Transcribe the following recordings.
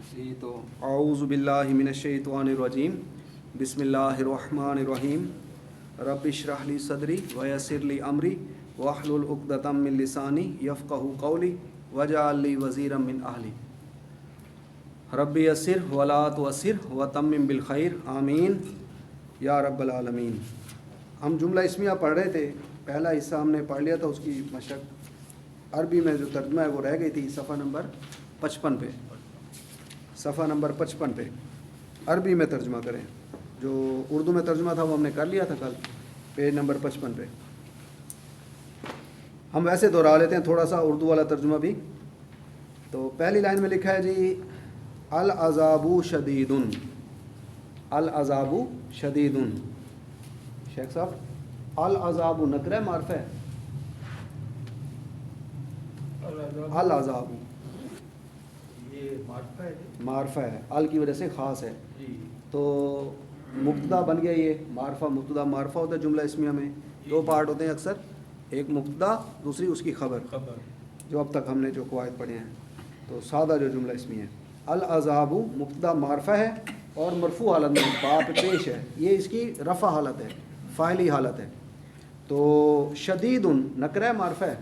جی تو اعوذ باللہ من الشیطان الرجیم بسم اللہ الرحمن الرحیم رب اشرح لی صدری ویسر لی امری واحلل عقدۃ من لسانی یفقہوا قولی واجعل لی وزیرا من اہلی رب یسر ولا تعسر وتمم بالخیر آمین یا رب العالمین۔ ہم جملہ اسمیہ پڑھ رہے تھے، پہلا حصہ ہم نے پڑھ لیا تھا، اس کی مشق عربی میں جو ترجمہ ہے وہ رہ گئی تھی صفحہ نمبر 55 پہ، صفحہ نمبر 55 پہ عربی میں ترجمہ کریں۔ جو اردو میں ترجمہ تھا وہ ہم نے کر لیا تھا کل، پیج نمبر 55 پہ۔ ہم ویسے دہرا لیتے ہیں تھوڑا سا اردو والا ترجمہ بھی۔ تو پہلی لائن میں لکھا ہے جی العذاب شدید، العذاب شدید۔ شیخ صاحب العذاب نکرہ معرفہ ہے، العذاب معرفہ ہے، ال کی وجہ سے خاص ہے، تو مبتدا بن گیا۔ یہ معرفہ مبتدا معرفہ ہوتا ہے جملہ اسمیہ میں، دو پارٹ ہوتے ہیں اکثر، ایک مبتدا دوسری اس کی خبر، جو اب تک ہم نے جو قواعد پڑھے ہیں۔ تو سادہ جو جملہ اسمیہ ہے، العذاب مبتدا معرفہ ہے اور مرفوع حالت میں باپ پیش ہے، یہ اس کی رفع حالت ہے، فاعلی حالت ہے۔ تو شدید نکرہ معرفہ ہے،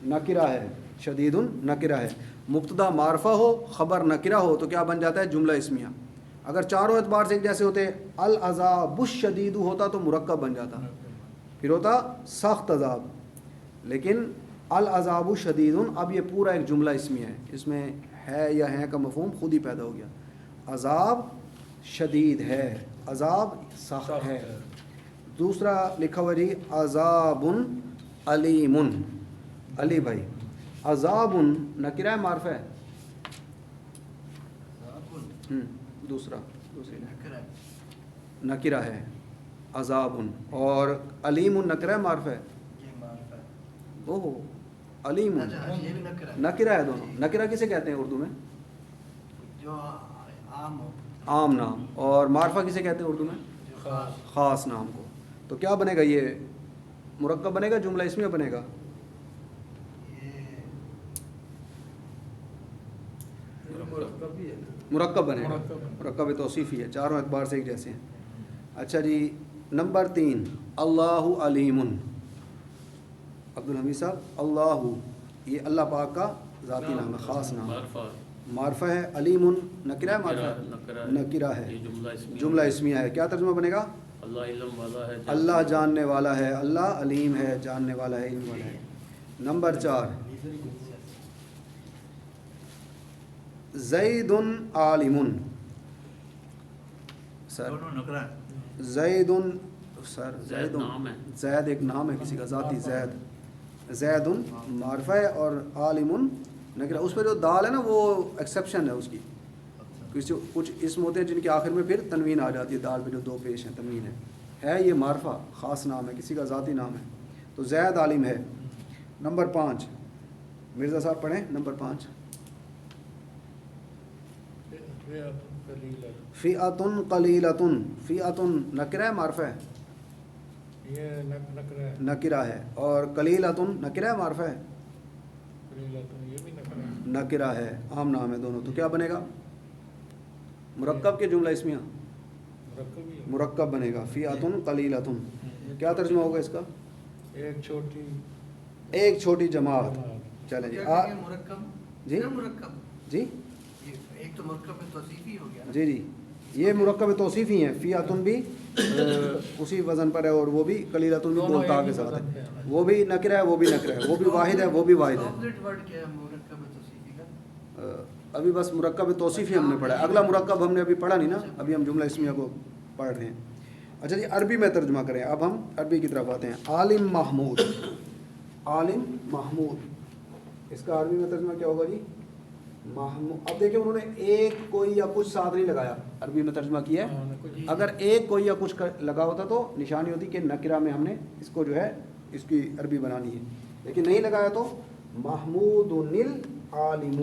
نکرہ ہے، شدید نکرہ ہے۔ مبتدا معرفہ ہو خبر نکرہ ہو تو کیا بن جاتا ہے؟ جملہ اسمیہ۔ اگر چاروں اعتبار سے ایک جیسے ہوتے، العذاب الشدید ہوتا تو مرکب بن جاتا، پھر ہوتا سخت عذاب، لیکن العذاب شدید اب یہ پورا ایک جملہ اسمیہ ہے، اس میں ہے یا ہیں کا مفہوم خود ہی پیدا ہو گیا۔ عذاب شدید ہے، عذاب سخت ہے۔ دوسرا لکھا ہوا جی عذاب علیم، علی بھائی عذاب نکرہ معرفہ ہے، دوسری نکرہ ہے عذاب، اور علیم نکرہ معرفہ ہے۔ اوہ علیم نکرہ ہے، دونوں نکرہ کسے کہتے ہیں اردو میں؟ جو عام نام، اور معرفہ کسے کہتے ہیں اردو میں؟ خاص نام کو۔ تو کیا بنے گا؟ یہ مرکب بنے گا، جملہ اسمیہ بنے گا؟ مرکب بنے گا، مرکب توصیفی ہے، چاروں اعتبار سے ایک جیسے ہیں۔ اچھا جی نمبر 3 اللہ علیم، عبدالحمید صاحب اللہ، یہ اللہ پاک کا ذاتی نام ہے، خاص نام ہے، معرفہ ہے۔ علیم نکرہ ہے، معرفہ نکرہ ہے، جملہ اسمیہ ہے۔ کیا ترجمہ بنے گا؟ اللہ علم والا ہے، اللہ جاننے والا ہے، اللہ علیم ہے، جاننے والا ہے، علم والا ہے۔ نمبر 4 زید عالم، سر زید، سر زید زید ایک نام ہے کسی کا ذاتی، زید، زید معرفہ ہے، اور عالم نکرہ۔ اس پہ جو دال ہے نا وہ ایکسیپشن ہے اس کی، کچھ اسم ہوتے ہیں جن کے آخر میں پھر تنوین آ جاتی ہے، دال پہ جو دو پیش ہیں تنوین ہے یہ معرفہ خاص نام ہے، کسی کا ذاتی نام ہے، تو زید عالم ہے۔ نمبر 5 مرزا صاحب پڑھیں، نمبر 5 فئۃ قلیلۃ، فئۃ نکرہ ہے، معرفہ ہے، نکرہ ہے، اور قلیلۃ نکرہ ہے، معرفہ ہے، نکرہ ہے، عام نام ہے دونوں۔ تو کیا بنے گا؟ مرکب کے جملہ اسمیہ مرکب بنے گا، فئۃ قلیلۃ۔ کیا ترجمہ ہوگا اس کا؟ ایک چھوٹی جماعت۔ چلیں جی جی جی ایک تو مرکب توصیفی ہو گیا، جی جی یہ مرکب توصیفی ہیں، فئۃ بھی اسی وزن پر ہے، اور وہ بھی قلیلۃ بھی دو تا کے ساتھ ہے، وہ بھی نکرہ ہے، وہ بھی نکرہ ہے، وہ بھی واحد ہے، وہ بھی واحد ہے۔ ابھی بس مرکب توصیفی ہم نے پڑھا ہے، اگلا مرکب ہم نے ابھی پڑھا نہیں نا، ابھی ہم جملہ اسمیہ کو پڑھ رہے ہیں۔ اچھا جی عربی میں ترجمہ کریں، اب ہم عربی کی طرف آتے ہیں۔ عالم محمود، عالم محمود، اس کا عربی میں ترجمہ کیا ہوگا جی؟ محمود۔ اب دیکھیں انہوں نے ایک کوئی یا کچھ ساتھ نہیں لگایا، عربی میں ترجمہ کیا ہے، اگر ایک کوئی یا کچھ لگا ہوتا تو نشانی ہوتی کہ نکرہ میں ہم نے اس کو جو ہے اس کی عربی بنانی ہے، لیکن نہیں لگایا تو محمود العالم۔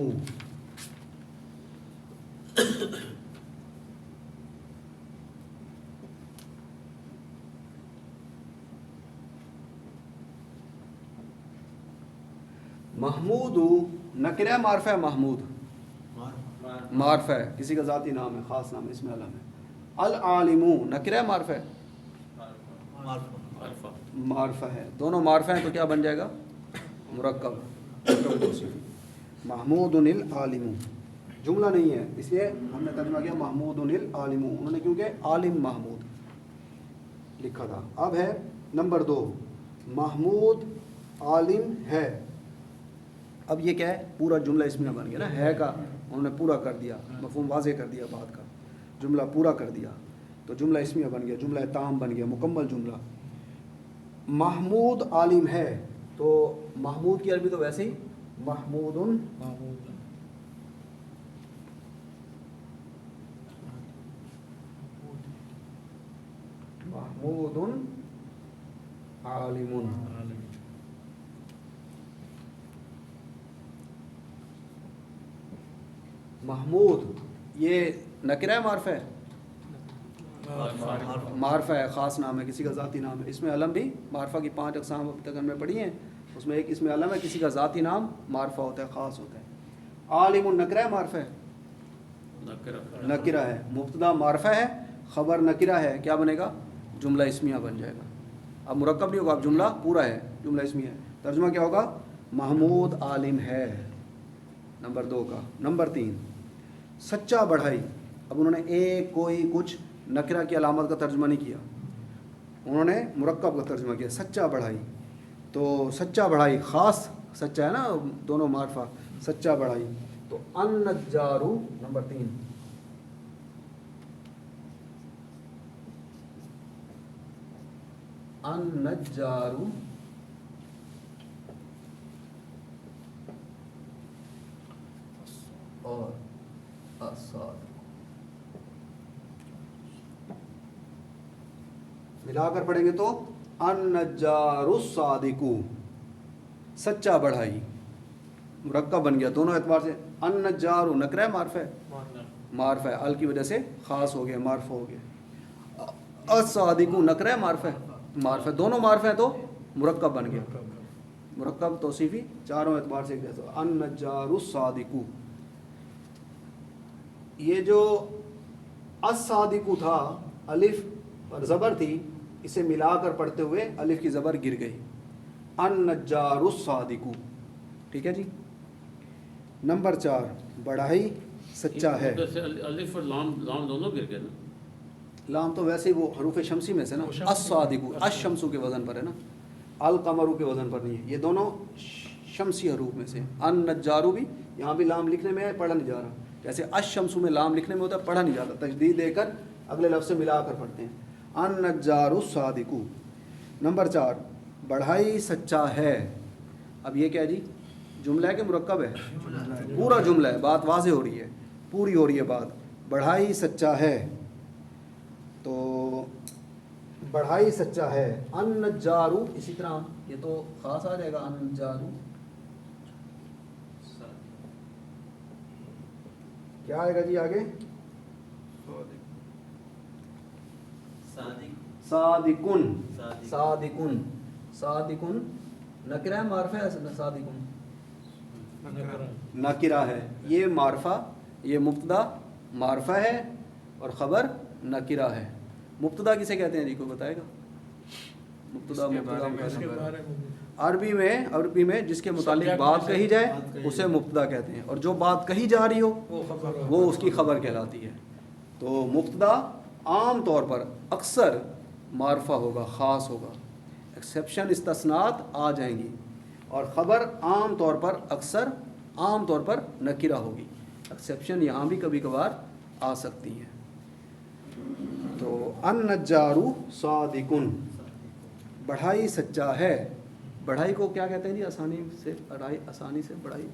محمود نکرہ معرفہ ہے، محمود معرفہ ہے، کسی کا ذاتی نام ہے، خاص نام ہے، اس میں علم ہے. العالم نکرہ معرفہ ہے، معرفہ ہے، دونوں معرفہ ہیں تو کیا بن جائے گا؟ مرکب. محمود العالم جملہ نہیں ہے، اس لیے ہم نے ترجمہ کیا محمود العالم، انہوں نے کیونکہ عالم محمود لکھا تھا. اب ہے نمبر 2، محمود عالم ہے. اب یہ کیا ہے؟ پورا جملہ اس میں بن گیا نا، ہے کا انہوں نے پورا کر دیا، مفہوم واضح کر دیا بات کا، جملہ پورا کر دیا تو جملہ اس میں بن گیا، جملہ تام بن گیا، مکمل جملہ. محمود عالم ہے تو محمود کی عربی تو ویسے ہی محمود محمود عالم. محمود یہ نکرہ معرفہ ہے، معرفہ ہے، خاص نام ہے، کسی کا ذاتی نام ہے. اس میں علم بھی معرفہ کی 5 اقسام اب تک ہم نے پڑھی ہیں، اس میں ایک اس میں علم ہے، کسی کا ذاتی نام معرفہ ہوتا ہے، خاص ہوتا ہے. عالم نکرہ معرفہ ہے، نکرہ ہے، مبتدا معرفہ ہے، خبر نکرہ ہے، کیا بنے گا؟ جملہ اسمیہ بن جائے گا. اب مرکب نہیں ہوگا، اب جملہ پورا ہے، جملہ اسمیہ ہے. ترجمہ کیا ہوگا؟ محمود عالم ہے، نمبر 2 کا. نمبر 3 سچا بڑھائی. اب انہوں نے ایک کوئی کچھ نکرہ کی علامت کا ترجمہ نہیں کیا، انہوں نے مرکب کا ترجمہ کیا، سچا بڑھائی. تو سچا بڑھائی خاص سچا ہے نا، دونوں معرفہ، سچا بڑھائی. تو النجارو نمبر 3، النجارو اور الصادق ملا کر پڑھیں گے تو النجار الصادق، سچا بڑھائی، مرکب بن گیا دونوں اعتبار سے. النجار نکرہ معرفہ ہے، معرفہ ہے، ال کی وجہ سے خاص ہو گیا، معرفہ ہو گیا. الصادق نکرہ معرفہ ہے، معرفہ، دونوں معرفہ ہیں تو مرکب بن گیا، مرکب توصیفی چاروں اعتبار سے. النجار الصادق، یہ جو الصادق تھا الف اور زبر تھی، اسے ملا کر پڑھتے ہوئے الف کی زبر گر گئی، النجار الصادق. ٹھیک ہے جی. نمبر 4 بڑھائی سچا ہے. الف اور لام دونوں گر گئے نا. لام تو ویسے ہی وہ حروف شمسی میں سے نا، الصادق الشمسو کے وزن پر ہے نا، القمرو کے وزن پر نہیں ہے، یہ دونوں شمسی حروف میں سے. النجارو بھی یہاں بھی لام لکھنے میں ہے، پڑھا نہیں جا رہا، جیسے الشمسو میں لام لکھنے میں ہوتا ہے، پڑھا نہیں جاتا، تجدید دے کر اگلے لفظ سے ملا کر پڑھتے ہیں. النجار الصادق. نمبر 4 بڑھائی سچا ہے. اب یہ کیا جی؟ جملہ ہے کہ مرکب ہے؟ پورا جملہ ہے، بات واضح ہو رہی ہے، پوری ہو رہی ہے بات. بڑھائی سچا ہے تو بڑھائی سچا ہے. النجارو اسی طرح یہ تو خاص آ جائے گا، النجارو کیا آئے گا جی آگے؟ صادقن. صادقن، صادقن نکرہ معرفہ ہے، صادقن نکرہ ہے. یہ معرفہ، یہ مبتدا معرفہ ہے اور خبر نکرہ ہے. مبتدا کسے کہتے ہیں جی، کوئی بتائے گا؟ مبتدا عربی میں جس کے متعلق بات کہی جائے اسے مبتدا کہتے ہیں، اور جو بات کہی جا رہی ہو وہ اس کی خبر کہلاتی ہے. تو مبتدا عام طور پر اکثر معرفہ ہوگا، خاص ہوگا، ایکسیپشن استثناءات آ جائیں گی، اور خبر عام طور پر اکثر عام طور پر نکرہ ہوگی، ایکسیپشن یہاں بھی کبھی کبھار آ سکتی ہیں. تو النجارو صادقن، بڑھائی سچا ہے. بڑھائی کو کیا کہتے ہیں جی؟ آسانی سے بڑھائی،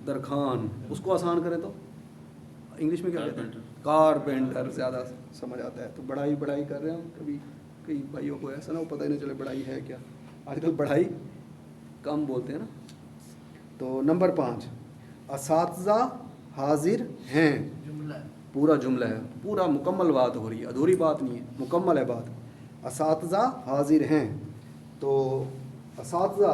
درخان. اس کو آسان کریں تو انگلش میں کیا کہتے ہیں؟ کارپینٹر. زیادہ سمجھ آتا ہے. تو بڑھائی کر رہے ہیں ہم. کبھی کئی بھائیوں کو ایسا نہ ہو پتہ ہی نہیں چلے بڑھائی ہے کیا. آج کل بڑھائی کم بولتے ہیں نا. تو نمبر 5 اساتذہ حاضر ہیں. پورا جملہ ہے، پورا مکمل بات ہو رہی ہے، ادھوری بات نہیں ہے، مکمل ہے بات. اساتذہ حاضر ہیں تو اساتذہ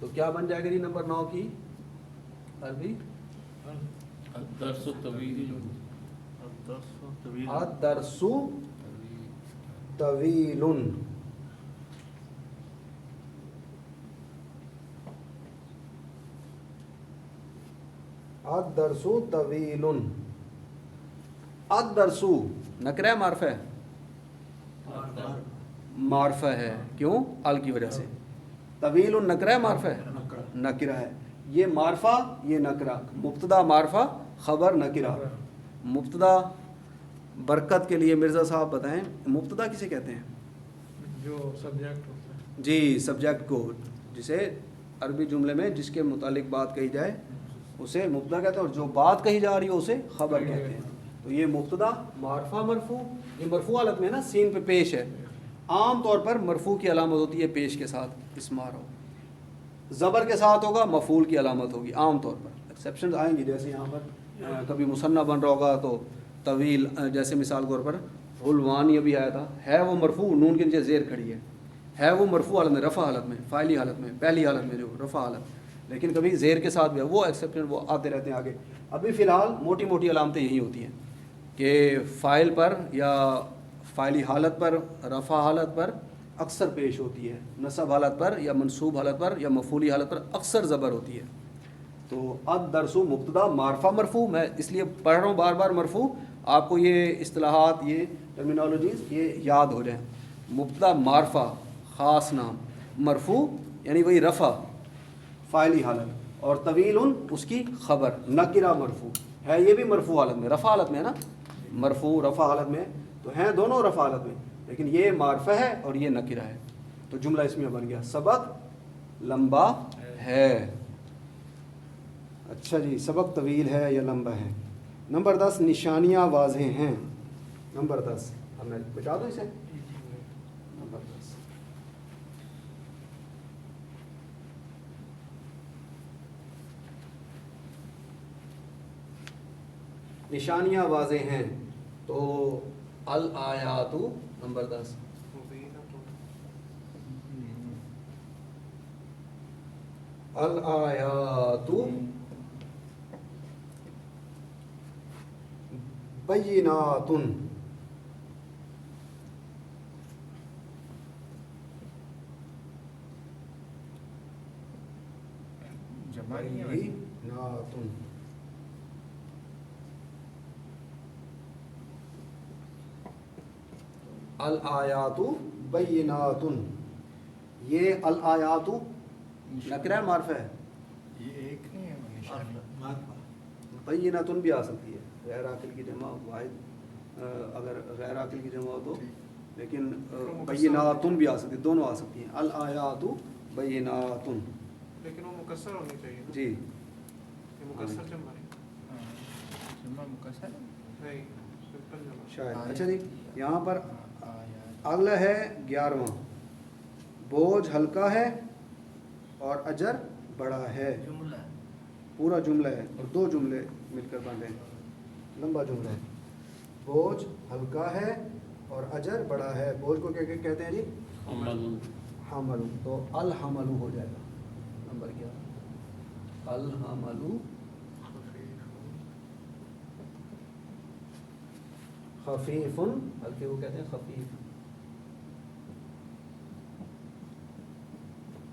تو کیا بن جائے گا جی نمبر 9 کی عربی؟ الدرس طویل الدرس طویل. الدرس طویل. الدرس نکرہ ہے معرفہ ہے؟ معرفہ ہے. کیوں؟ ال کی وجہ سے. طویل نکرہ ہے معرفہ ہے؟ نکرہ ہے. یہ معرفہ یہ نکرہ. مبتدا معرفہ خبر نکرہ. مبتدا برکت کے لیے مرزا صاحب بتائیں مبتدا کسے کہتے ہیں؟ جو سبجیکٹ ہوتا ہے. جی سبجیکٹ کو، جسے عربی جملے میں جس کے متعلق بات کہی جائے اسے مبتدا کہتے ہیں، اور جو بات کہی جا رہی ہے اسے خبر کہتے ہیں. تو یہ مبتدا معرفہ مرفوع، یہ مرفوع حالت میں نا سین پہ پیش ہے. عام طور پر مرفوع کی علامت ہوتی ہے پیش کے ساتھ اسمار ہو، زبر کے ساتھ ہوگا مفعول کی علامت ہوگی عام طور پر. ایکسیپشنز آئیں گی، جیسے یہاں پر کبھی مثنیٰ بن رہا ہوگا تو طویل، جیسے مثال کے طور پر حلوان یہ بھی آیا تھا، ہے وہ مرفوع نون کے نیچے زیر کھڑی ہے وہ مرفوع حالت میں، رفع حالت میں، فاعلی حالت میں، پہلی حالت میں جو رفع حالت، لیکن کبھی زیر کے ساتھ بھی ہے. وہ ایکسیپشن وہ آتے رہتے ہیں آگے. ابھی فی الحال موٹی موٹی علامتیں یہی ہوتی ہیں کہ فاعل پر یا فاعلی حالت پر، رفع حالت پر اکثر پیش ہوتی ہے، نصب حالت پر یا منصوب حالت پر یا مفعولی حالت پر اکثر زبر ہوتی ہے. تو الدرس مبتدا معرفہ مرفوع، میں اس لیے پڑھ رہا ہوں بار بار مرفوع، آپ کو یہ اصطلاحات یہ ٹرمینالوجیز یہ یاد ہو جائیں. مبتدا معرفہ خاص نام، مرفوع یعنی وہی رفع فاعلی حالت، اور طویل اس کی خبر نکرہ مرفوع ہے. یہ بھی مرفوع حالت میں، رفع حالت میں ہے نا، مرفوع رفع حالت میں تو ہیں دونوں رفع حالت میں، لیکن یہ معرفہ ہے اور یہ نکرہ ہے. تو جملہ اس میں بن گیا سبق لمبا ہے. اچھا جی، سبق طویل ہے یا لمبا ہے. نمبر 10 نشانیاں واضح ہیں. نمبر 10 اب میں بتا دوں اسے. نمبر 10 نشانیاں واضح ہیں. تو الآیات نمبر 10 الآیات بینات بینات. الآیات بینات. یہ الآیات نکرہ معرفہ ہے. یہ ایک نہیں ہے نشانی. بینات بھی آ سکتی ہے، غیر عاقل کی جمع واحد، اگر غیر عاقل کی جمع ہو تو، لیکن بینات بھی آ سکتی ہے، دونوں آ سکتی ہیں. الآیات بینات. لیکن وہ مکسر ہونی چاہیے نا؟ جی یہ مکسر جمع ہے نہیں، سمپل جمع شاید. اچھا جی، یہاں پر ال ہے 11واں، بوجھ ہلکا ہے اور اجر بڑا ہے. جملہ پورا جملہ ہے اور دو جملے مل کر بن رہے ہیں، لمبا جملہ ہے. بوجھ ہلکا ہے اور اجر بڑا ہے. بوجھ کو کیا کہتے ہیں جی؟ حمل. حمل. تو الحمل ہو جائے گا نمبر 11. الحمل خفیف، ہلکے کو کہتے ہیں خفیف.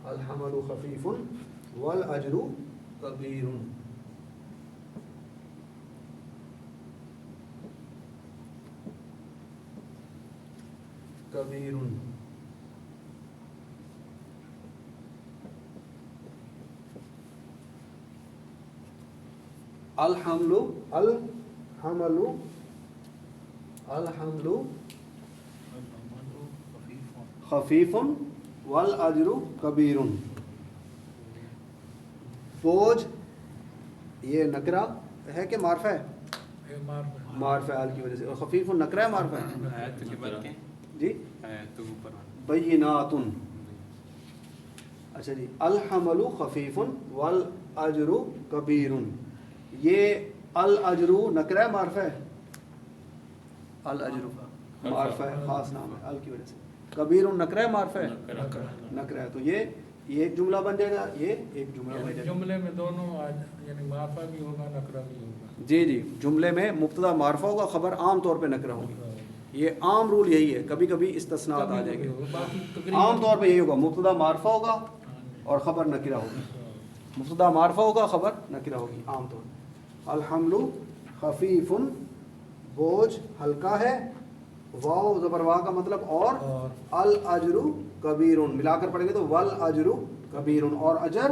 الحمل خفیف والاجر کبیر. کبیر. الحمل الحمل الحمل خفیف والاجر کبیر. بوجھ یہ نکرہ ہے کہ معرفہ ہے؟ معرفہ ہے کی وجہ سے. اور خفیف نکرہ ہے معرفہ ہے جی. بینات. اچھا جی، الحمل خفیف والاجر کبیر. یہ الاجر نکرہ ہے معرفہ ہے؟ الاجر معرفہ ہے، خاص نام ہے ال کی وجہ سے. کبیر نکرہ ہے معرفہ ہے؟ نکرہ ہے. تو یہ ایک جملہ بن جائے گا, یہ ایک جملہ بن یعنی جائے گا. جملے میں دونوں یعنی معرفہ بھی ہوگا نکرہ بھی ہوگا. جی جی, جملے میں مبتدا معرفہ ہوگا, خبر عام طور پہ نکرہ ہوگی. یہ عام رول یہی ہے, کبھی کبھی استثناءات آ جائیں گے. عام طور پہ یہی ہوگا, مبتدا معرفہ ہوگا اور خبر نکرہ ہوگی. مبتدا معرفہ ہوگا, خبر نکرہ ہوگی عام طور پہ. الحمل خفیف, بوجھ ہلکا ہے. واو زبر وا کا مطلب اور. الاجر کبیر, ملا کر پڑھیں گے تو والاجر کبیر, اور اجر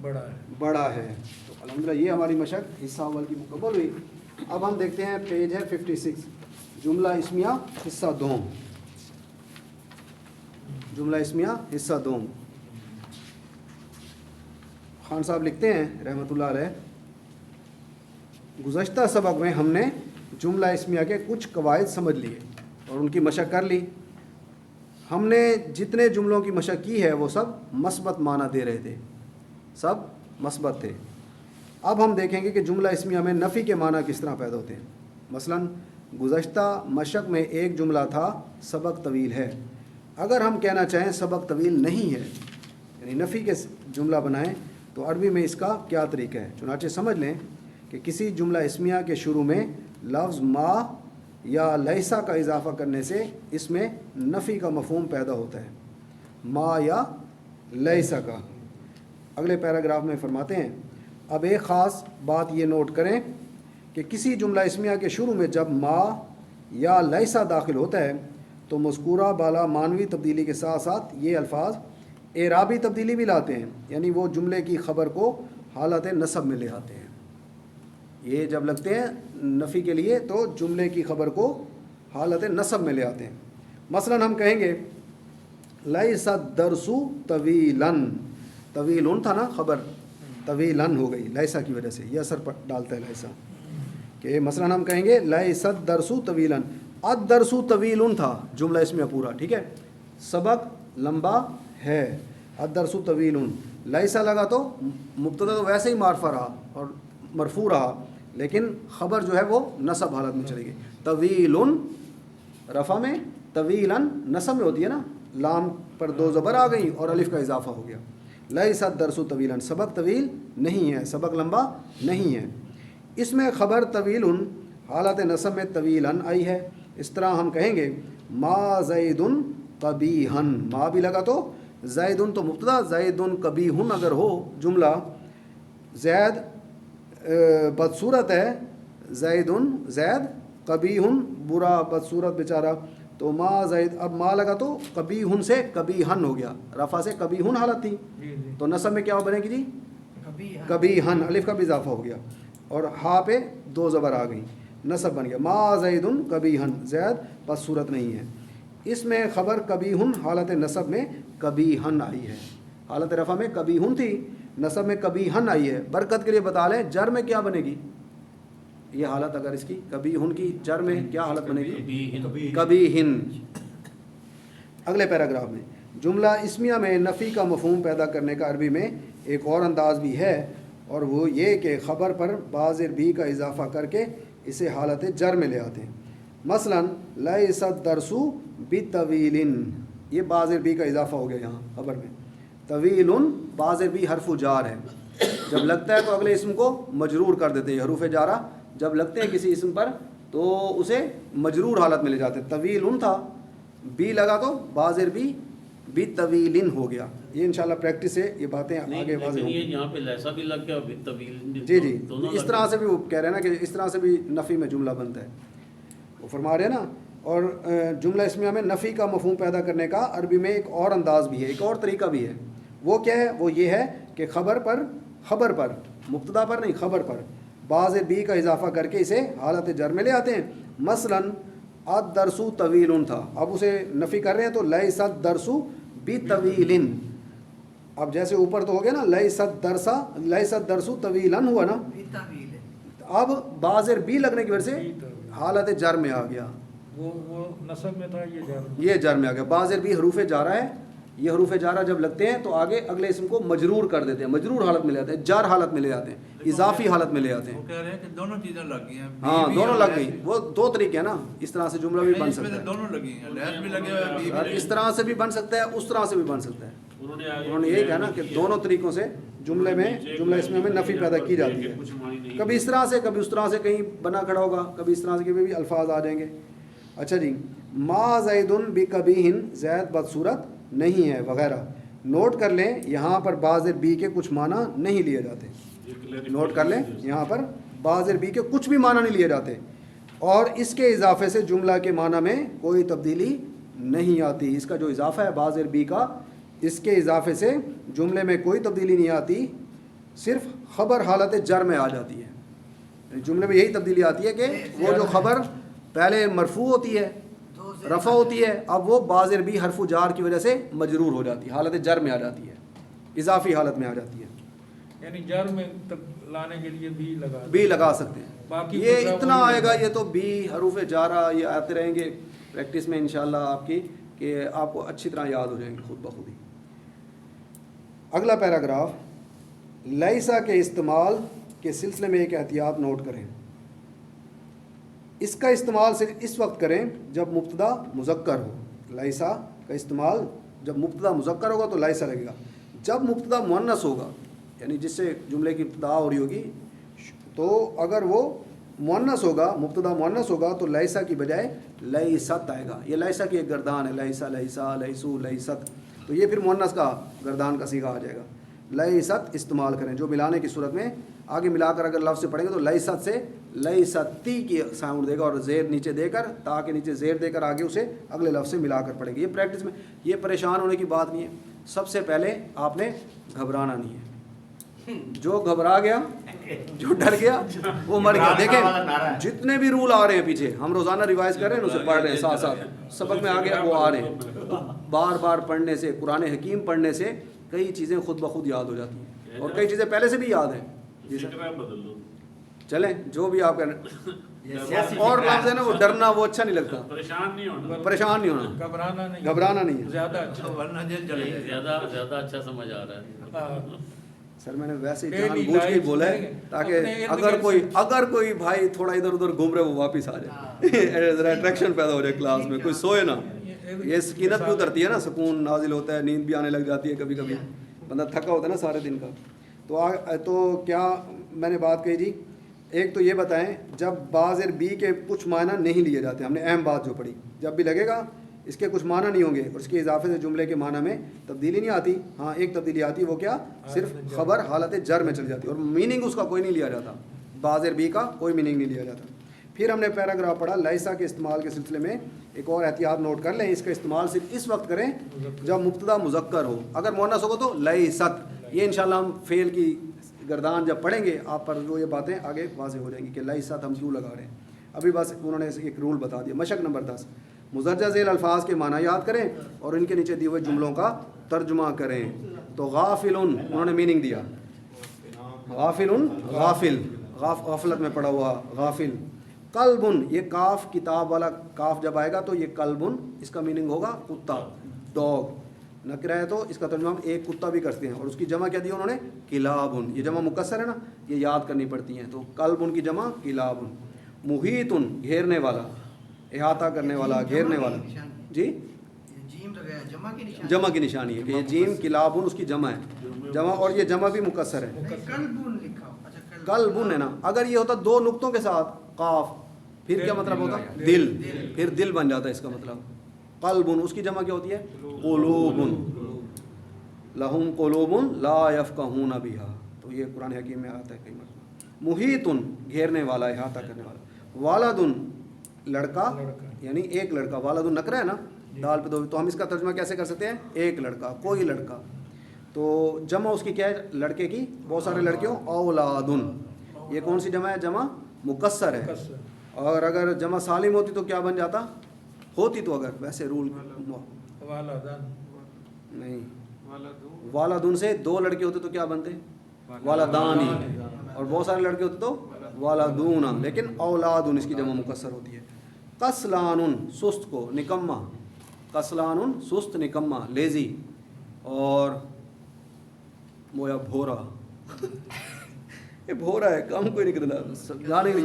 بڑا ہے. تو الحمدللہ یہ ہماری مشق حصہ اول کی مکمل ہوئی. اب ہم دیکھتے ہیں پیج ہے 56, جملہ اسمیہ حصہ دوم. جملہ اسمیہ حصہ دوم. خان صاحب لکھتے ہیں رحمۃ اللہ علیہ, گزشتہ سبق میں ہم نے جملہ اسمیہ کے کچھ قواعد سمجھ لیے اور ان کی مشق کر لی. ہم نے جتنے جملوں کی مشق کی ہے وہ سب مثبت معنی دے رہے تھے, سب مثبت تھے. اب ہم دیکھیں گے کہ جملہ اسمیہ میں نفی کے معنی کس طرح پیدا ہوتے ہیں. مثلا گزشتہ مشق میں ایک جملہ تھا سبق طویل ہے. اگر ہم کہنا چاہیں سبق طویل نہیں ہے, یعنی نفی کے جملہ بنائیں, تو عربی میں اس کا کیا طریقہ ہے. چنانچہ سمجھ لیں کہ کسی جملہ اسمیہ کے شروع میں لفظ ما یا لیسا کا اضافہ کرنے سے اس میں نفی کا مفہوم پیدا ہوتا ہے, ما یا لیسا کا. اگلے پیراگراف میں فرماتے ہیں, اب ایک خاص بات یہ نوٹ کریں کہ کسی جملہ اسمیہ کے شروع میں جب ما یا لیسا داخل ہوتا ہے تو مذکورہ بالا معنوی تبدیلی کے ساتھ ساتھ یہ الفاظ اعرابی تبدیلی بھی لاتے ہیں, یعنی وہ جملے کی خبر کو حالت نصب میں لے آتے ہیں. یہ جب لگتے ہیں نفی کے لیے تو جملے کی خبر کو حالت نصب میں لے آتے ہیں. مثلا ہم کہیں گے لیس الدرس طویلاً, طویلن تھا نا خبر, طویلاً ہو گئی لیسا کی وجہ سے, یہ اثر ڈالتا ہے لیسا. کہ مثلا ہم کہیں گے لیس الدرس طویلاً, الدرس طویل تھا جملہ اس میں پورا, ٹھیک ہے, سبق لمبا ہے. الدرس طویل, لیسا لگا تو مبتدا تو ویسے ہی معرفہ رہا اور مرفوع رہا, لیکن خبر جو ہے وہ نصب حالت میں چلے گی. طویل رفع میں, طویلاً نصب میں ہوتی ہے نا, لام پر دو زبر آ گئی اور الف کا اضافہ ہو گیا. لیس الدرس طویلاً, سبق طویل نہیں ہے, سبق لمبا نہیں ہے. اس میں خبر طویل حالت نصب میں طویلاً آئی ہے. اس طرح ہم کہیں گے ما زید قبیحً, ما بھی لگا تو زید تو مبتدا, زید قبیحٌ اگر ہو جملہ, زید بدصورت ہے, زید قبیحٌ برا بدصورت بیچارہ, تو ما زید, اب ما لگا تو قبیحٌ سے قبیحً ہو گیا, رفع سے قبیحٌ حالت تھی, تو نصب میں کیا بنے گی جی قبیحً, الف کا بھی اضافہ ہو گیا اور ہا پہ دو زبر آ گئی, نصب بن گیا. ما زید قبیحً, زید بدصورت نہیں ہے. اس میں خبر قبیحٌ حالت نصب میں قبیحً آئی ہے, حالت رفع میں قبیحٌ تھی, نصب میں قبیحً آئی ہے. برکت کے لیے بتا لیں جر میں کیا بنے گی, یہ حالت اگر اس کی قبیحٌ کی جر میں کیا حالت بنے گی, قبیحٌ. اگلے پیراگراف میں جملہ اسمیہ میں نفی کا مفہوم پیدا کرنے کا عربی میں ایک اور انداز بھی ہے, اور وہ یہ کہ خبر پر بازر بھی کا اضافہ کر کے اسے حالت جر میں لے آتے ہیں. مثلا لیس الدرس بطویل, یہ بازر بھی کا اضافہ ہو گیا یہاں خبر میں. طویل بازر بھی حرف جار ہے, جب لگتا ہے تو اگلے اسم کو مجرور کر دیتے ہیں, حروف جارہ جب لگتے ہیں کسی اسم پر تو اسے مجرور حالت میں لے جاتے ہیں. طویل تھا, بی لگا تو بازر بھی طویل ہو گیا. یہ انشاءاللہ پریکٹس ہے, یہ باتیں آگے واضح ہوں گی. یہاں پہ لیسا بھی لگ گیا اور طویل, جی جی, اس طرح سے بھی وہ کہہ رہے ہیں نا کہ اس طرح سے بھی نفی میں جملہ بنتا ہے, وہ فرما رہے ہیں نا. اور جملہ اسمیہ میں نفی کا مفہوم پیدا کرنے کا عربی میں ایک اور انداز بھی ہے, ایک اور طریقہ بھی ہے. وہ کیا ہے, وہ یہ ہے کہ خبر پر مبتدا پر نہیں, خبر پر بعض بی کا اضافہ کر کے اسے حالت جر میں لے آتے ہیں. مثلا الدرس طویل تھا, اب اسے نفی کر رہے ہیں تو لیس الدرس بطویل. اب جیسے اوپر تو ہو گیا نا لیس الدرس طویلاً ہوا نا, اب بازر بی لگنے کی وجہ سے حالت جر میں آ گیا, وہ نصب میں تھا, یہ جر میں آ گیا. بازر بھی حروف جارہ ہے, یہ حروف جارہ جب لگتے ہیں تو آگے اگلے اسم کو مجرور کر دیتے ہیں, مجرور حالت میں لے آتے ہیں, جار حالت میں لے آتے ہیں, اضافی حالت میں لے آتے ہیں. وہ کہہ رہے ہیں کہ دونوں چیزیں لگ گئی ہیں. ہاں دونوں لگ گئی, وہ دو طریقے ہیں نا, اس طرح سے جملہ بھی بن سکتا ہے, دونوں لگی ہیں, لیس بھی لگے ہوئے, اس طرح سے بھی بن سکتا ہے, اس طرح سے بھی بن سکتا ہے. انہوں نے یہی کہا نا کہ دونوں طریقوں سے جملے میں جملہ اسمیہ میں نفی پیدا کی جاتی ہے، کبھی اس طرح سے کبھی اس طرح سے، کہیں بنا کھڑا ہوگا، کبھی اس طرح سے کبھی بھی الفاظ آ جائیں گے. اچھا جی، ما زیدن بکبیہ، زید بدصورت نہیں ہے وغیرہ. نوٹ کر لیں یہاں پر بازر بی کے کچھ معنی نہیں لیے جاتے. نوٹ کر لیں یہاں پر بازر بی کے کچھ بھی معنی نہیں لیے جاتے، اور اس کے اضافے سے جملہ کے معنی میں کوئی تبدیلی نہیں آتی. اس کا جو اضافہ ہے بازر بی کا، اس کے اضافے سے جملے میں کوئی تبدیلی نہیں آتی، صرف خبر حالت جر میں آ جاتی ہے. جملے میں یہی تبدیلی آتی ہے کہ وہ جو خبر پہلے مرفوع ہوتی ہے، رفع ہوتی ہے، اب وہ بازر بی حرف جار کی وجہ سے مجرور ہو جاتی ہے، حالت جر میں آ جاتی ہے، اضافی حالت میں آ جاتی ہے. یعنی جر میں لانے کے لیے بھی لگا سکتے ہیں. باقی یہ اتنا آئے گا، یہ تو بی حروف جارہ یہ آتے رہیں گے پریکٹس میں انشاءاللہ آپ کی، کہ آپ کو اچھی طرح یاد ہو جائیں گے خود بخود ہی. اگلا پیراگراف، لیسا کے استعمال کے سلسلے میں ایک احتیاط نوٹ کریں. اس کا استعمال صرف اس وقت کریں جب مبتدا مذکر ہو. لیسا کا استعمال جب مبتدا مذکر ہوگا تو لیسا لگے گا. جب مبتدا مؤنث ہوگا، یعنی جس سے جملے کی ابتدا ہو رہی ہوگی، تو اگر وہ مؤنث ہوگا، مبتدا مؤنث ہوگا، تو لیسا کی بجائے لیست آئے گا. یہ لیسا کی ایک گردان ہے، لیسا لیسا لیسو لیست، تو یہ پھر مؤنث کا گردان کا صیغہ آ جائے گا. لیست استعمال کریں، جو ملانے کی صورت میں آگے ملا کر اگر لفظ سے پڑھیں گے تو لیست سے لیستی کی ساؤنڈ دے گا، اور زیر نیچے دے کر، تاکہ نیچے زیر دے کر آگے اسے اگلے لفظ سے ملا کر پڑھیں گے. یہ پریکٹس میں، یہ پریشان ہونے کی بات نہیں ہے. سب سے پہلے آپ نے گھبرانا نہیں ہے. جو گھبرا گیا، جو ڈر گیا، وہ مر گیا. دیکھیں جتنے بھی رول آ رہے ہیں پیچھے، ہم روزانہ ریوائز کر رہے ہیں، اسے پڑھ رہے ہیں ساتھ ساتھ، سبق میں آگے وہ آ رہے ہیں. بار بار پڑھنے سے، قرآن حکیم پڑھنے سے کئی چیزیں خود بخود یاد ہو جاتی ہیں، اور کئی چیزیں پہلے سے بھی یاد ہیں. چلیں جو بھی آپ کہہ، اور لفظ ہے نا وہ ڈرنا، وہ اچھا نہیں لگتا. پریشان نہیں ہونا، گھبرانا نہیں ہے. زیادہ اچھا سمجھ آ رہا ہے. سر میں نے ویسے ہی جان بوجھ کے بولا ہے تاکہ اگر کوئی بھائی تھوڑا ادھر ادھر گھوم رہے وہ واپس آ جائے، ذرا اٹریکشن پیدا ہو جائے کلاس میں، کوئی سوئے نا. یہ سکینت بھی اترتی ہے نا، سکون نازل ہوتا ہے، نیند بھی آنے لگ جاتی ہے کبھی کبھی، بندہ تھکا ہوتا ہے نا سارے دن کا. تو کیا میں نے بات کہی جی؟ ایک تو یہ بتائیں، جب بازر بی کے کچھ معنی نہیں لیے جاتے، ہم نے اہم بات جو پڑھی، جب بھی لگے گا اس کے کچھ معنی نہیں ہوں گے اور اس کے اضافے سے جملے کے معنی میں تبدیلی نہیں آتی. ہاں ایک تبدیلی آتی، وہ کیا؟ صرف خبر حالت جر میں چل جاتی ہے، اور میننگ اس کا کوئی نہیں لیا جاتا، بازر بی کا کوئی میننگ نہیں لیا جاتا. پھر ہم نے پیراگراف پڑھا لیسا کے استعمال کے سلسلے میں ایک اور احتیاط نوٹ کر لیں. اس کا استعمال صرف اس وقت کریں جب مبتدا مذکر ہو. اگر مؤنث ہوگا تو لیست. یہ انشاءاللہ ہم فعل کی گردان جب پڑھیں گے آپ پر وہ یہ باتیں آگے واضح ہو جائیں گی کہ لیست ہم کیوں لگا رہے ہیں. ابھی بس انہوں نے ایک رول بتا دیا. مشق نمبر 10، مزرجہ ذیل الفاظ کے معنی یاد کریں اور ان کے نیچے دیے ہوئے جملوں کا ترجمہ کریں. تو غافل، انہوں نے میننگ دیا، غافل، غافل، غفلت میں پڑا ہوا غافل. قلب، یہ کاف کتاب والا کاف جب آئے گا تو یہ قلب، اس کا میننگ ہوگا کتا، ڈاگ. نکرہ ہے تو اس کا ترجمہ ہم ایک کتا بھی کرتے ہیں، اور اس کی جمع کیا دی انہوں نے؟ کلاب. یہ جمع مکسر ہے نا، یہ یاد کرنی پڑتی ہیں. تو قلب کی جمع کلاب. محیط، گھیرنے والا، احاطہ کرنے والا، گھیرنے والا. جی جمع کی نشانی ہے کہ یہ جیم کلاب اس کی جمع ہے، جمع، اور یہ جمع بھی مکسر ہے. قلب ہے نا، اگر یہ ہوتا دو نقطوں کے ساتھ قاف، پھر کیا مطلب ہوتا؟ دل، پھر دل بن جاتا ہے اس کا مطلب. قلب، اس کی جمع کیا ہوتی ہے؟ قلوب. لہم قلوب لا یفقہون بہا. تو یہ قرآن حکیم میں آتا ہے کئی مرتبہ. محیط، گھیرنے والا، احاطہ کرنے والا. والد، لڑکا، یعنی ایک لڑکا. والد نکرہ ہے نا، دال پہ دو، تو ہم اس کا ترجمہ کیسے کر سکتے ہیں؟ ایک لڑکا، کوئی لڑکا. تو جمع اس کی کیا ہے لڑکے کی؟ بہت سارے لڑکیوں. اولاد، یہ کون سی جمع ہے؟ جمع مکسر ہے. اور اگر جمع سالم ہوتی تو کیا بن جاتا؟ ہوتی تو اگر ویسے رول نہیں، والدن سے دو لڑکے ہوتے تو کیا بنتے؟ والدانی. اور بہت سارے لڑکے ہوتے تو والدون. لیکن اولاد اس کی جمع مکسر ہوتی ہے. کسلان، سست کو، نکما. کسلان، سست، نکما، لیزی. اور مویا بھورا. یہ بھورا ہے، کم کوئی نکلنا،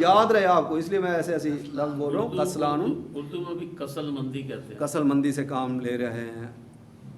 یاد رہے آپ کو، اس لیے میں ایسے ایسی لفظ بول رہا ہوں. کسلان، اردو میں بھی کسل مندی کہتے ہیں. کسل مندی سے کام لے رہے ہیں.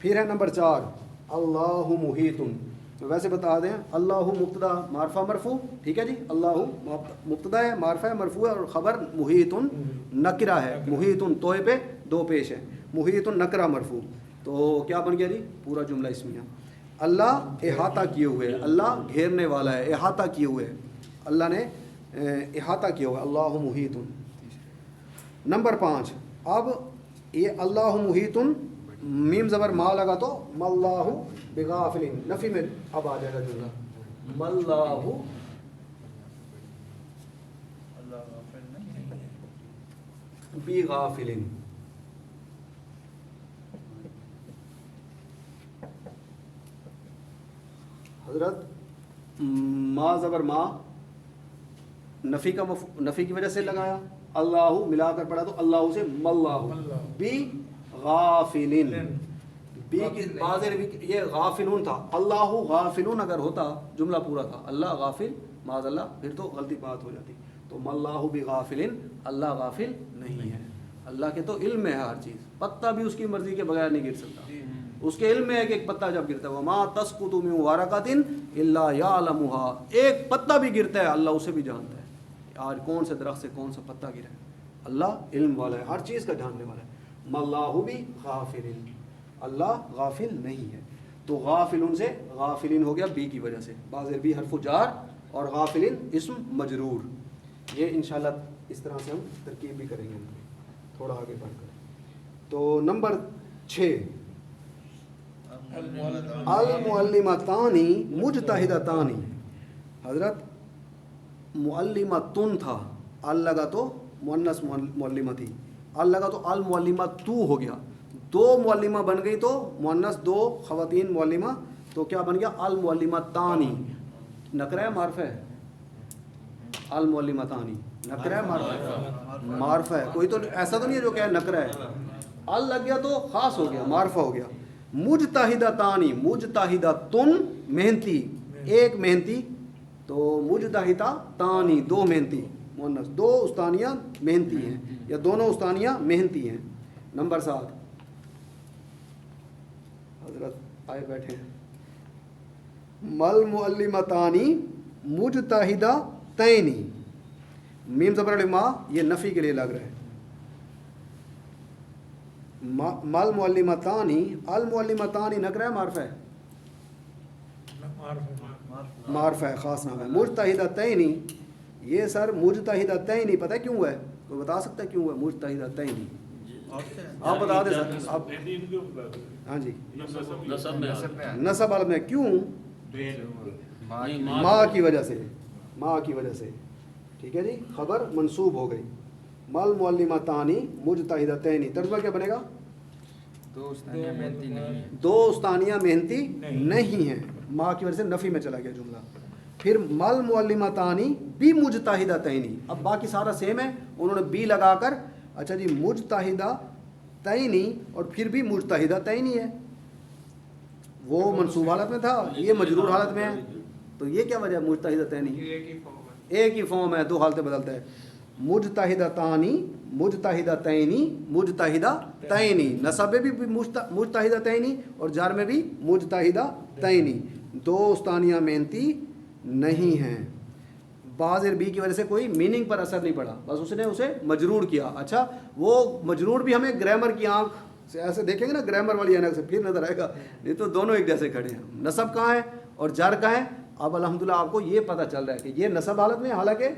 پھر ہے نمبر 4 اللہ محیطن. ویسے بتا دیں اللہ مبتدا معرفہ مرفوع, ٹھیک ہے جی, اللہ مبتدا ہے, معرفہ ہے, مرفوع ہے, اور خبر محیطن نکرہ ہے. محیطن توئے پہ دو پیش ہے, محیطن نکرہ مرفوع. تو کیا بن گیا جی پورا جملہ اسمیہ. اللہ احاطہ کیے ہوئے, اللہ گھیرنے والا ہے, احاطہ کیے ہوئے, اللہ نے احاطہ کیا ہوا, اللہ محیطن. نمبر 5 اب یہ اللہ محیطن میم زبر ما لگا تو ماللہ بغافل, نفی میں اب آ جائے گا جملہ ماللہ بغافل. حضرت ما زبر ما نفی کا نفی کی وجہ سے لگایا, اللہ ملا کر پڑھا تو اللہ سے ماللہ بی غافلین, بی کی بازر یہ غافلون تھا, اللہ غافلون اگر ہوتا جملہ پورا تھا, اللہ غافل معاذ اللہ, پھر تو غلطی بات ہو جاتی. تو ماللہ بغافلین, اللہ غافل نہیں ہے. اللہ کے تو علم میں ہے ہر چیز, پتا بھی اس کی مرضی کے بغیر نہیں گر سکتا. اس کے علم میں ہے کہ ایک پتا جب گرتا ہے وما تسقط من ورقۃ الا یعلمها, ایک پتا بھی گرتا ہے اللہ اسے بھی جانتا ہے. آج کون سے درخت سے کون سا پتا گرا ہے, اللہ علم والا ہے, ہر چیز کا جاننے والا ہے. ماللہ بھی غافل, اللہ غافل نہیں ہے. تو غافلون سے غافلین ہو گیا بی کی وجہ سے, بازر بی حرف جار اور غافلین اسم مجرور. یہ انشاءاللہ اس طرح سے ہم ترکیب بھی کریں گے تھوڑا آگے بڑھ کر. تو نمبر 6 المعلمتان مجتہدتان. حضرت معلمتن تھا, ال لگا تو مؤنث معلمہ تھی, ال لگا تو المعلمۃ ہو گیا, دو معلمہ بن گئی تو مؤنث, دو خواتین معلمہ, تو کیا بن گیا المعلمتان. نکرہ معرفہ ہے, المعلمتان نکرہ معرفہ ہے, کوئی تو ایسا تو نہیں ہے جو کہ نکرہ ہے. ال لگ گیا تو خاص ہو گیا, معرفہ ہو گیا. مجتہدتان, مجتہدتن محنتی, ایک محنتی, تو مجتہدتان دو محنتی مؤنث, دو استانیہ محنتی ہیں یا دونوں استانیہ محنتی ہیں. نمبر 7 حضرت آئے بیٹھے ہیں, مل معلمتان مجتہدتین, میم زبر علی ما یہ نفی کے لیے لگ رہا ہے. مل معلمتان, المعلمتان نکرہ معرفہ ہے, معرفہ ہے, خاص نام ہے. مجتہدتین, یہ سر مجتہدتین پتہ ہے کیوں ہے, کوئی بتا سکتا ہے کیوں ہے مجتہدتین؟ آپ بتا دیں سر آپ. ہاں جی نصب عالم میں کیوں؟ ماں کی وجہ سے, ماں کی وجہ سے, ٹھیک ہے جی, خبر منصوب ہو گئی. مل معلمتان مجتہدتین, ترجمہ کیا بنے گا؟ دو استانیہ محنتی نہیں ہیں, ماں کی وجہ سے نفی میں چلا گیا جملہ. پھر مل معلمتان بھی مجتہدتین, اب باقی سارا سیم ہے, انہوں نے بی لگا کر اچھا جی مجتہدتین اور پھر بھی مجتہدتین ہے. وہ منصوب حالت میں تھا, یہ مجرور حالت میں ہے, تو یہ کیا وجہ ہے مجتہدتین؟ ایک ہی فارم ہے, دو حالتیں بدلتا ہے. مجتہدتان مجتہدتین مجتہدتین, نصب میں بھی مجتہدتین اور جار میں بھی مجتہدتین, دو استانیہ محنتی نہیں ہیں. بازر بی کی وجہ سے کوئی میننگ پر اثر نہیں پڑا, بس اس نے اسے مجرور کیا. اچھا وہ مجرور بھی ہمیں گرامر کی آنکھ سے ایسے دیکھیں گے نا, گرامر والی عینک سے پھر نظر آئے گا, نہیں تو دونوں ایک جیسے کھڑے ہیں. نصب کہاں ہے اور جر کہاں ہے؟ اب الحمدللہ آپ کو یہ پتہ چل رہا ہے کہ یہ نصب حالت میں, حالانکہ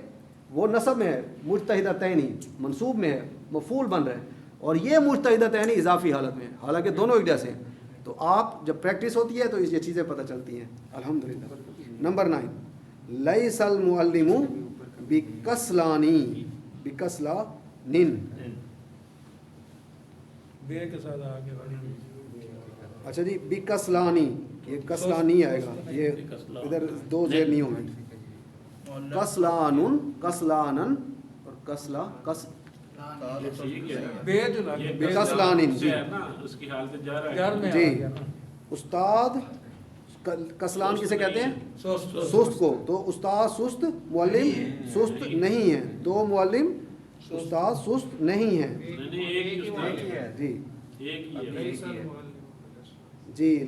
وہ نصب میں ہے, مجتہدتین منصوب میں ہے, مفعول بن رہا ہے, اور یہ مجتہدتین اضافی حالت میں ہے, حالانکہ دونوں ایک جیسے ہیں. تو آپ جب پریکٹس ہوتی ہے تو یہ چیزیں پتہ چلتی ہیں الحمدللہ. نمبر 9 لیس المعلم بکسلانی, بکسلانن, بے کے ساتھ آگے بڑھی. اچھا جی بکسلانی, یہ کسلانی آئے گا, یہ ادھر دو زیر نہیں ہوگی. کسلانن, کسلانن اور کسلا کس بے جو لگے کسلانن جی, اس کی حالت جا رہا جار ہے میں آ جی. گیا نا. استاد کسلان کسے کہتے ہیں؟ سست سست کو. تو استاد سست, معلم سست نہیں ہے, دو معلم استاد سست نہیں ہے ایک ہی جی. ایک ہی ہے. جی